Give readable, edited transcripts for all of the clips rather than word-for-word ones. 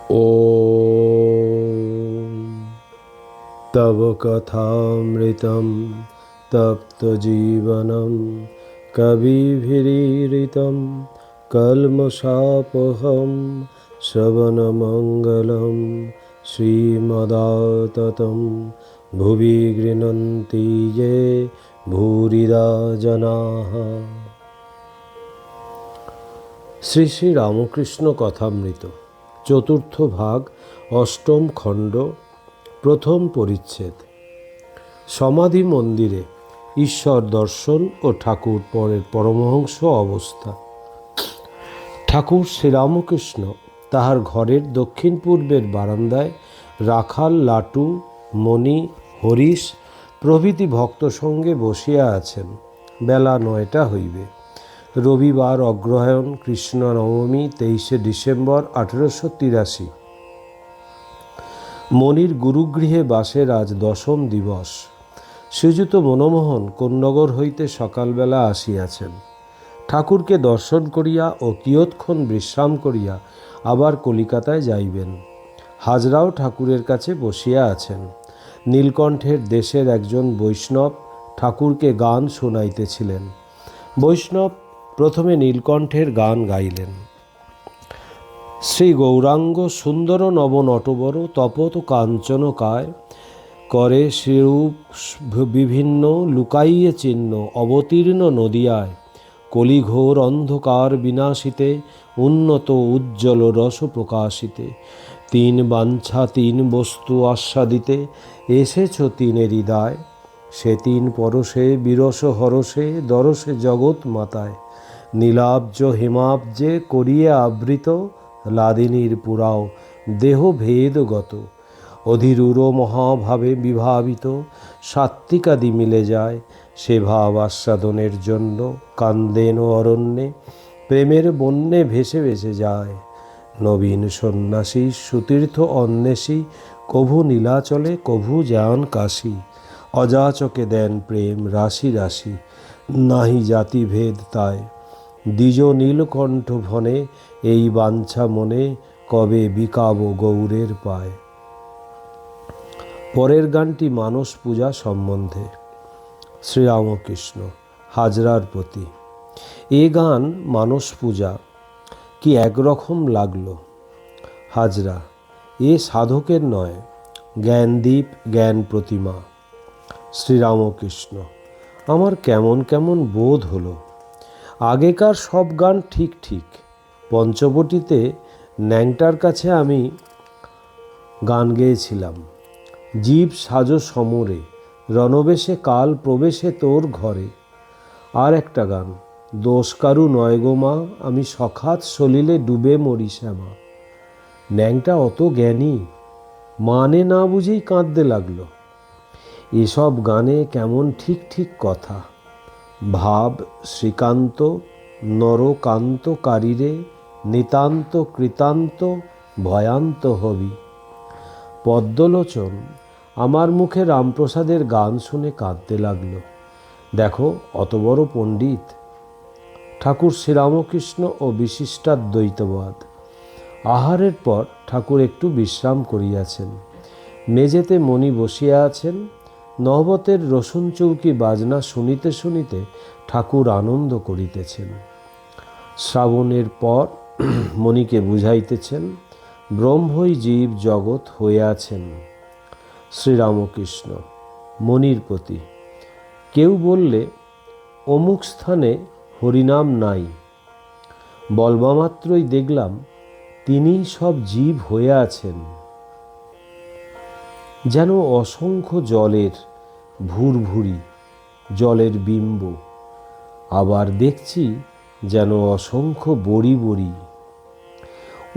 ॐ तव कथामृतं तप्तजीवनं कविभिरीरितं कल्मषापहं श्रवणमङ्गलं श्रीमदाततं भुवि गृह्णन्ति ये भूरिदा जनाः। শ্রী শ্রী রামকৃষ্ণ কথামৃত চতুর্থ ভাগ অষ্টম খণ্ড প্রথম পরিচ্ছেদ। সমাধি মন্দিরে ঈশ্বর দর্শন ও ঠাকুর পরের পরমহংস অবস্থা। ঠাকুর শ্রীরামকৃষ্ণ তাহার ঘরের দক্ষিণ পূর্বের বারান্দায় রাখাল, লাটু, মণি, হরিশ প্রভৃতি ভক্ত সঙ্গে বসিয়া আছেন। বেলা 9টা হইবে। রবিবার অগ্রহায়ণ, কৃষ্ণ নবমী, 23শে ডিসেম্বর 1883। মণির গুরুগৃহে বাসের আজ 10ম দিবস। শ্রীযুত মনমোহন কোন্নগর হইতে সকালবেলা আসিয়াছেন। ঠাকুরকে দর্শন করিয়া ও কিয়ৎক্ষণ বিশ্রাম করিয়া আবার কলিকাতায় যাইবেন। হাজরাও ঠাকুরের কাছে বসিয়া আছেন। নীলকণ্ঠের দেশের একজন বৈষ্ণব ঠাকুরকে গান শোনাইতেছিলেন। বৈষ্ণব প্রথমে নীলকণ্ঠের গান গাইলেন। শ্রী গৌরাঙ্গ সুন্দর নব নটবর তপত কাঞ্চন কায় করে শ্রীরূপ বিভিন্ন লুকাইয়ে চিহ্ন অবতীর্ণ নদিয়ায় কলিঘোর অন্ধকার বিনাশিতে উন্নত উজ্জ্বল রস প্রকাশিতে তিন বাঞ্ছা তিন বস্তু আস্বাদিতে এসেছ তিনের হৃদয় সে তিন পরশে বিরস হরসে দরসে জগৎ মাতায় নীলাব্জ হিমাব্জে করিয়ে আবৃত লাদিনীর পুরাও দেহ ভেদগত অধীরূর মহাভাবে বিভাবিত সাত্ত্বিকাদি মিলে যায় সে ভাব আস্বাদনের জন্য কান্দেন অরণ্যে প্রেমের বন্যে ভেসে ভেসে যায় নবীন সন্ন্যাসী সুতীর্থ অন্বেষী কভু নীলাচলে কভু যান কাশী অযাচকে দেন প্রেম রাশি রাশি নাহি জাতিভেদ তাই দ্বিজ নীলকণ্ঠ ভনে এই বাঞ্ছা মনে কবে বিকাব গৌরের পায়। পরের গানটি মানস পূজা সম্বন্ধে। শ্রীরামকৃষ্ণ হাজরার প্রতি। এ গান মানস পূজা কি একরকম লাগলো? হাজরা: এ সাধকের নয়, জ্ঞানদীপ জ্ঞান প্রতিমা। শ্রীরামকৃষ্ণ: আমার কেমন কেমন বোধ হলো। আগেকার সব গান ঠিক ঠিক। পঞ্চবটিতে ন্যাংটার কাছে আমি গান গেয়েছিলাম। জীব সাজো সমরে রণবেশে কাল প্রবেশে তোর ঘরে। আর একটা গান, দোষ কারু নয় গো মা আমি সখাত সলিলে ডুবে মরি শ্যামা। ন্যাংটা অত জ্ঞানী, মানে না বুঝেই কাঁদতে লাগলো। এসব গানে কেমন ঠিক ঠিক কথা। ভাব শ্রীকান্ত নরকান্ত কারীরে নিতান্ত কৃতান্ত ভয়ান্ত হবি। পদ্মলোচন আমার মুখে রামপ্রসাদের গান শুনে কাঁদতে লাগলো। দেখো অত বড় পণ্ডিত। ঠাকুর শ্রীরামকৃষ্ণ ও বিশিষ্টাদ্বৈতবাদ। আহারের পর ঠাকুর একটু বিশ্রাম করিয়াছেন। মেঝেতে মণি বসিয়া আছেন। নহবতের রসুন চৌকি বাজনা শুনিতে শুনিতে ঠাকুর আনন্দ করিতেছেন। শ্রাবণের পর মণিকে বুঝাইতেছেন ব্রহ্মই জীব জগৎ হইয়াছেন। শ্রীরামকৃষ্ণ মণির প্রতি। কেউ বললে অমুক স্থানে হরিনাম নাই, বলবামাত্রই দেখলাম তিনিই সব জীব হয়ে আছেন। যেন অসংখ্য জলের ভুরভুরি, জলের বিম্ব। আবার দেখছি যেন অসংখ্য বড়ি বড়ি।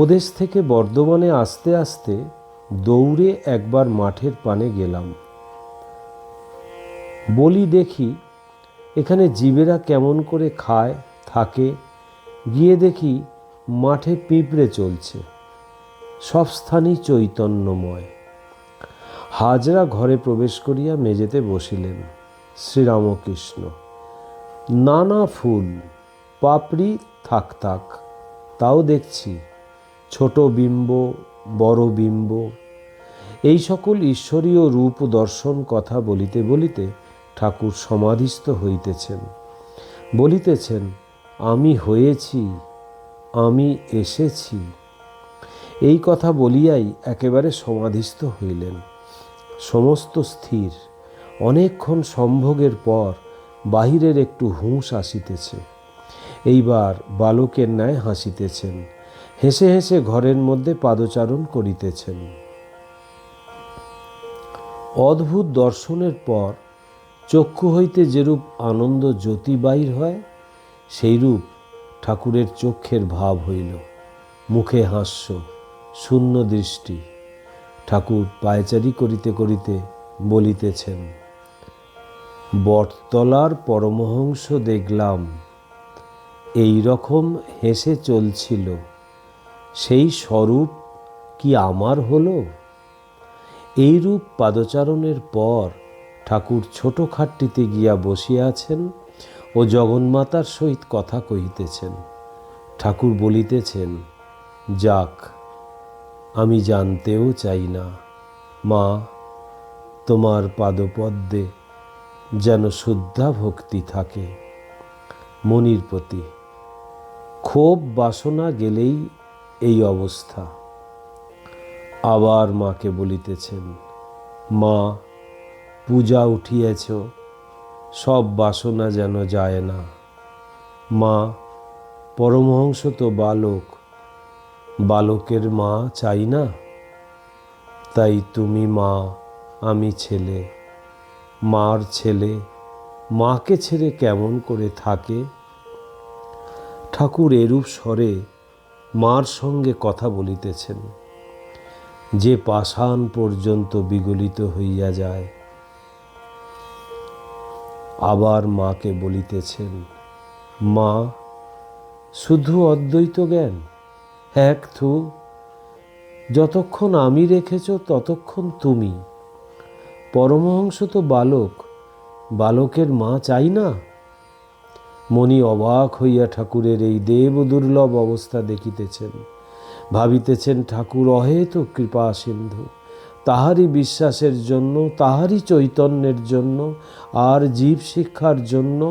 ওদেশ থেকে বর্ধমানে আসতে আসতে দৌড়ে একবার মাঠের পানে গেলাম। বলি দেখি এখানে জীবেরা কেমন করে খায় থাকে। গিয়ে দেখি মাঠে পিঁপড়ে চলছে। সব স্থানই চৈতন্যময়। হাজরা ঘরে প্রবেশ করিয়া মেঝেতে বসিলেন। শ্রীরামকৃষ্ণ: নানা ফুল, পাপড়ি থাক থাক, তাও দেখছি ছোট বিম্ব, বড় বিম্ব, এই সকল ঈশ্বরীয় রূপ দর্শন কথা বলিতে বলিতে ঠাকুর সমাধিস্থ হইতেছেন। বলিতেছেন, আমি হয়েছি, আমি এসেছি। এই কথা বলিয়াই একেবারে সমাধিস্থ হইলেন। সমস্ত স্থির। অনেকক্ষণ সম্ভোগের পর বাহিরের একটু হুঁশ আসিতেছে। এইবার বালকের ন্যায় হাসিতেছেন। হেসে হেসে ঘরের মধ্যে পাদচারণ করিতেছেন। অদ্ভুত দর্শনের পর চক্ষু হইতে যেরূপ আনন্দ জ্যোতি বাহির হয়, সেইরূপ ঠাকুরের চক্ষের ভাব হইল। মুখে হাস্য, শূন্য দৃষ্টি। ঠাকুর পায়চারি করিতে করিতে বলিতেছেন, বটতলার পরমহংস দেখলাম এই রকম হেসে চলছিল, সেই স্বরূপ কি আমার হলো? এইরূপ পাদচারণের পর ঠাকুর ছোট খাটটিতে গিয়া বসিয়া আছেন ও জগন্মাতার সহিত কথা কহিতেছেন। ঠাকুর বলিতেছেন, যাক, আমি জানতেও চাই না মা, তোমার পাদপদ্মে যেন শুদ্ধা ভক্তি থাকে। মনির প্রতি ক্ষোভ বাসনা গেলেই এই অবস্থা। আবার মাকে বলিতেছেন, মা, পূজা উঠিয়েছ, সব বাসনা যেন যায় না। মা, পরমহংস তো বালক, বালকের মা চাই না? তাই তুমি মা, আমি ছেলে। মার ছেলে মাকে ছেড়ে কেমন করে থাকে? ঠাকুর এরূপ স্বরে মার সঙ্গে কথা বলিতেছেন, যে পাষাণ পর্যন্ত বিগলিত হইয়া যায়। আবার মাকে বলিতেছেন, মা, শুধু অদ্বৈত জ্ঞান, এক থু, যতক্ষণ আমি রেখেছ ততক্ষণ তুমি। পরমহংস তো বালক, বালকের মা চাই না? মনি অবাক হইয়া ঠাকুরের এই দেব দুর্লভ অবস্থা দেখিতেছেন। ভাবিতেছেন, ঠাকুর অহেতুক কৃপা সিন্ধু, তাহারই বিশ্বাসের জন্য, তাহারই চৈতন্যের জন্য আর জীব শিক্ষার জন্য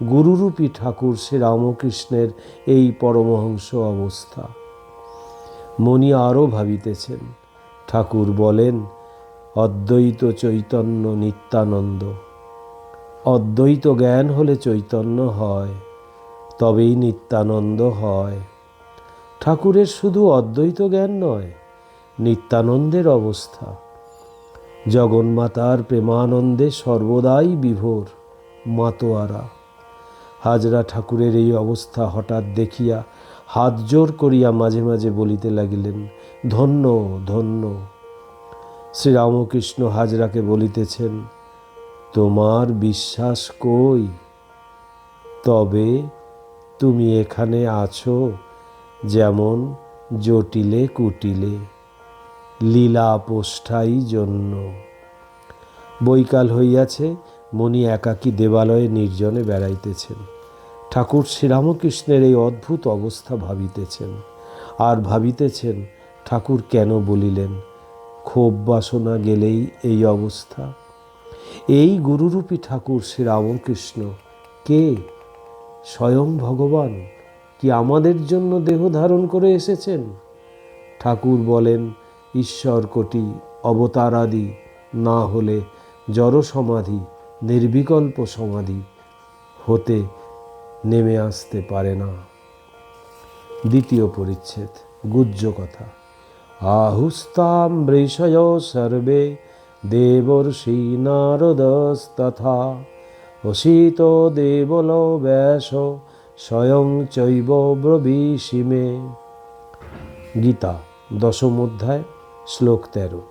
গুরুরূপী ঠাকুর শ্রী রামকৃষ্ণের এই পরমহংস অবস্থা। মনি আরও ভাবিতেছেন। ঠাকুর বলেন, অদ্বৈত চৈতন্য নিত্যানন্দ। অদ্বৈত জ্ঞান হলে চৈতন্য হয়, তবেই নিত্যানন্দ হয়। ঠাকুরের শুধু অদ্বৈত জ্ঞান নয়, নিত্যানন্দের অবস্থা। জগন্মাতার প্রেমানন্দে সর্বদাই বিভোর, মাতোয়ারা। হাজরা ঠাকুরের এই অবস্থা হঠাৎ দেখিয়া হাত জোর করিয়া মাঝে মাঝে বলিতে লাগিলেন, ধন্য ধন্য। শ্রীরামকৃষ্ণ হাজরাকে বলিতেছেন, তোমার বিশ্বাস কই? তবে তুমি এখানে আছো যেমন জটিলে কুটিলে, লীলা পোষ্ঠাই জন্য। বৈকাল হইয়াছে, মনি একাকী দেবালয়ে নির্জনে বেড়াইতেছেন। ঠাকুর শ্রীরামকৃষ্ণের এই অদ্ভুত অবস্থা ভাবিতেছেন। আর ভাবিতেছেন, ঠাকুর কেন বলিলেন ক্ষোভ বাসনা গেলেই এই অবস্থা? এই গুরুরূপী ঠাকুর শ্রীরামকৃষ্ণ কে? স্বয়ং ভগবান কি আমাদের জন্য দেহ ধারণ করে এসেছেন? ঠাকুর বলেন, ঈশ্বর কোটি অবতারাদি না হলে জড় সমাধি, নির্বিকল্প সমাধি হতে নেমে আসতে পারে না। দ্বিতীয় পরিচ্ছেদ, গুহ্য কথা। আহুস্তাম বৃষয় সর্বে দেবর্ষি নারদস্তথা অসিত দেবল ব্যাস স্বয়ং চৈব ব্রবীষিমে। গীতা দশম অধ্যায়, শ্লোক 13।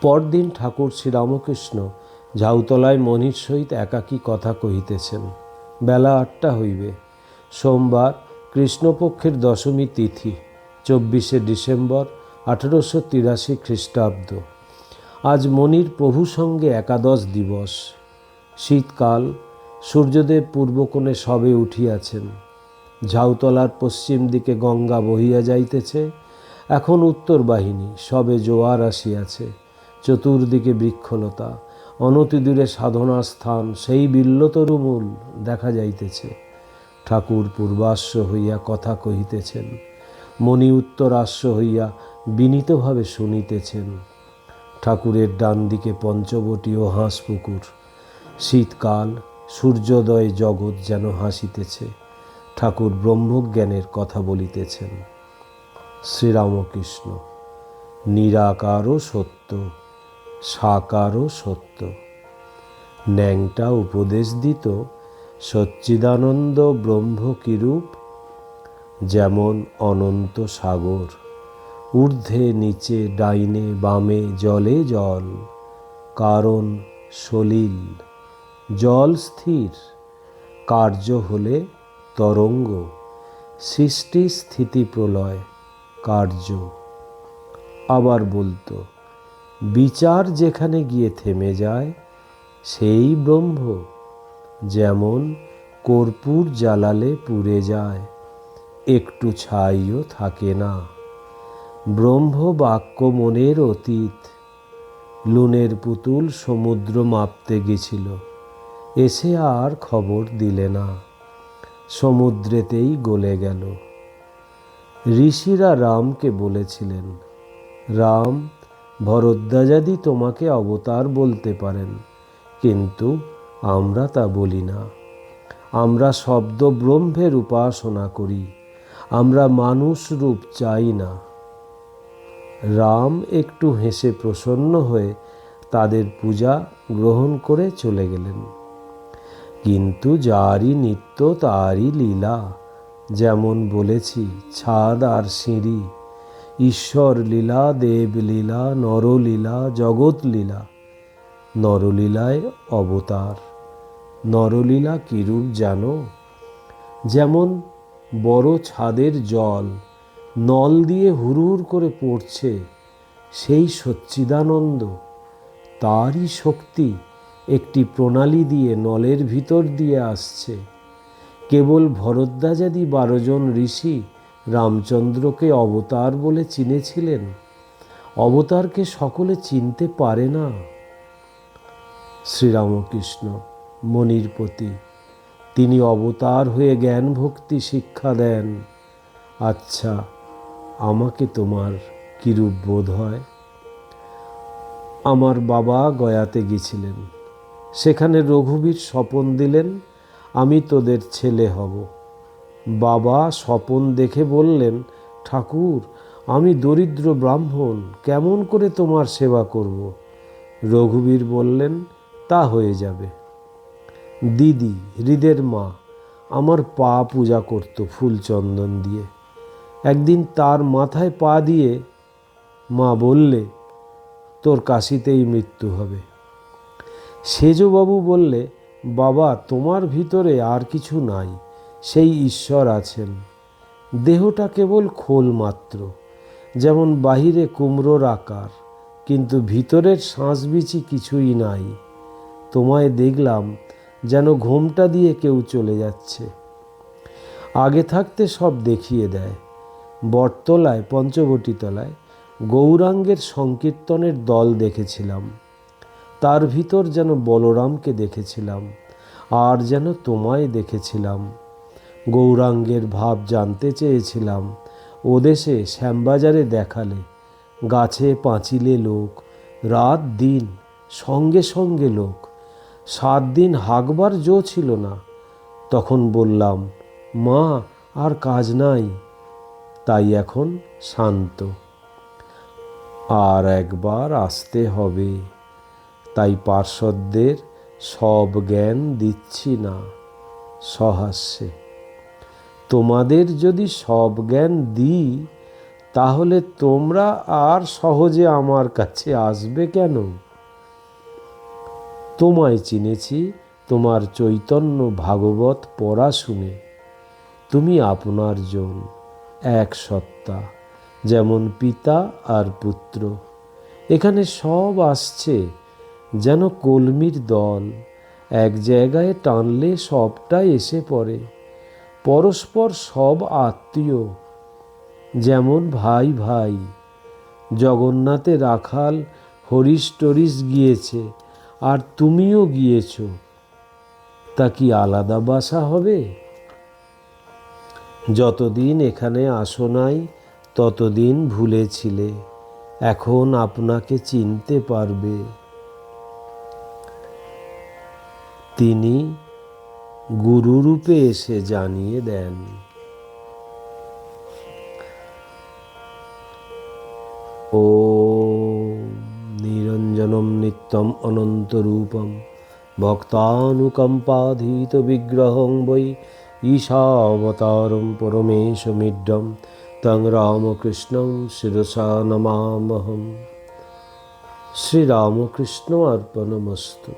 পরদিন ঠাকুর শ্রীরামকৃষ্ণ ঝাউতলায় মনির সহিত একাকী কথা কহিতেছেন। বেলা 8টা হইবে। সোমবার, কৃষ্ণপক্ষের দশমী তিথি, 24শে ডিসেম্বর 1883 খ্রিস্টাব্দ। আজ মনির প্রভু সঙ্গে একাদশ দিবস। শীতকাল, সূর্যদেব পূর্বকোণে সবে উঠিয়াছেন। ঝাউতলার পশ্চিম দিকে গঙ্গা বহিয়া যাইতেছে। এখন উত্তর বাহিনী, সবে জোয়ার আসিয়াছে, চতুর্দিকে বৃক্ষলতা, অনতিদূরে সাধনার স্থান সেই বিল্লতরুমূল দেখা যাইতেছে। ঠাকুর পূর্বাশ্ব হইয়া কথা কহিতেছেন, মণি উত্তরাশ্ব হইয়া বিনীতভাবে শুনিতেছেন। ঠাকুরের ডান দিকে পঞ্চবটী ও হাঁসপুকুর। শীতকাল, সূর্যোদয়, জগৎ যেন হাসিতেছে। ঠাকুর ব্রহ্মজ্ঞানের কথা বলিতেছেন। শ্রীরামকৃষ্ণ। নিরাকারও সত্য, সাকারও সত্য। ন্যাংটা উপদেশ দিত, সচ্চিদানন্দ ব্রহ্ম কিরূপ, যেমন অনন্ত সাগর, ঊর্ধ্বে নিচে ডাইনে বামে জলে জল, কারণ সলিল, জল স্থির, কার্য হলে তরঙ্গ, সৃষ্টি স্থিতি প্রলয় কার্য। আবার বলতো, বিচার যেখানে গিয়ে থেমে যায় সেই ব্রহ্ম, যেমন কর্পূর জ্বালালে পুড়ে যায়, একটু ছাইও থাকে না। ব্রহ্ম বাক্য মনের অতীত। লুনের পুতুল সমুদ্র মাপতে গেছিল, এসে আর খবর দিলে না, সমুদ্রেতেই গলে গেল। ঋষিরা রামকে বলেছিলেন, রাম, ভরদ্বাজাদি তোমাকে অবতার বলতে পারেন, কিন্তু আমরা তা বলি না। আমরা শব্দ ব্রহ্মের উপাসনা করি, আমরা মানুষ রূপ চাই না। রাম একটু হেসে প্রসন্ন হয়ে তাদের পূজা গ্রহণ করে চলে গেলেন। কিন্তু যারই নিত্য তারই লীলা, যেমন বলেছি, ছাদ আর সিঁড়ি, ঈশ্বর লীলা, দেবলীলা, নরলীলা, জগৎ লীলা। নরলীলায় অবতার। নরলীলা কিরূপ জানো? যেমন বড় ছাদের জল নল দিয়ে হুড়হুড় করে পড়ছে, সেই সচ্চিদানন্দ, তারই শক্তি একটি প্রণালী দিয়ে নলের ভিতর দিয়ে আসছে। কেবল ভরদ্বাজাদি 12 জন ঋষি রামচন্দ্রকে অবতার বলে চিনেছিলেন। অবতারকে সকলে চিনতে পারে না। শ্রীরামকৃষ্ণ মনির প্রতি, তিনি অবতার হয়ে জ্ঞান ভক্তি শিক্ষা দেন। আচ্ছা, আমাকে তোমার কিরূপ বোধ হয়? আমার বাবা গয়াতে গেছিলেন, সেখানে রঘুবীর স্বপন দিলেন, আমি তোদের ছেলে হব। বাবা স্বপন দেখে বললেন, ঠাকুর, আমি দরিদ্র ব্রাহ্মণ, কেমন করে তোমার সেবা করব? রঘুবীর বললেন, তা হয়ে যাবে। দিদি, হৃদের মা, আমার পা পূজা করত ফুল চন্দন দিয়ে। একদিন তার মাথায় পা দিয়ে মা বললে, তোর কাশিতেই মৃত্যু হবে। সেজবাবু বললে, বাবা, তোমার ভিতরে আর কিছু নাই, সেই ঈশ্বর আছেন। দেহটা কেবল খোল মাত্র, যেমন বাহিরে কুমড়োর আকার, কিন্তু ভিতরের শ্বাসবিচি কিছুই নাই। তোমায় দেখলাম যেন ঘোমটা দিয়ে কেউ চলে যাচ্ছে। আগে থাকতে সব দেখিয়ে দেয়। বটতলায়, পঞ্চবটী তলায় গৌরাঙ্গের সংকীর্তনের দল দেখেছিলাম। তার ভিতর যেন বলরামকে দেখেছিলাম, আর যেন তোমায় দেখেছিলাম। গৌরাঙ্গের ভাব জানতে চেয়েছিলাম। ওদেশে শ্যামবাজারে দেখালে, গাছে পাঁচিলে লোক, রাত দিন সঙ্গে সঙ্গে লোক, 7 দিন হাঁকবার জো ছিল না। তখন বললাম, মা, আর কাজ নাই, তাই এখন শান্ত। আর একবার আসতে হবে, তাই পার্শ্বদের সব জ্ঞান দিচ্ছি না সহাস্যে। তোমাদের যদি সব জ্ঞান দিই, তাহলে তোমরা আর সহজে আমার কাছে আসবে কেন? তোমায় চিনেছি তোমার চৈতন্য ভাগবত পড়া শুনে। তুমি আপনার জন, এক সত্তা, যেমন পিতা আর পুত্র। এখানে সব আসছে যেন কলমির দল, এক জায়গায় টানলে সবটাই এসে পড়ে। পরস্পর সব আত্মীয়। যেমন ভাই ভাই। জগন্নাথে রাখাল হরিশ টরিশ গিয়েছে, আর তুমিও গিয়েছ, তা কি আলাদা বাসা হবে? যতদিন এখানে আসো নাই ততদিন ভুলেছিলে, এখন আপনাকে চিনতে পারবে। তিনি গুরুরূপে এসে জানিয়ে দেন। ওম নিরঞ্জনম নিত্যম অনন্তরূপম ভক্তানুকম্পাধীত বিগ্রহং বৈ ঈশাবতারম পরমেশমিড্ডম তং রামকৃষ্ণং শিরসা নমামহম। শ্রীরামকৃষ্ণ অর্পণমস্তু।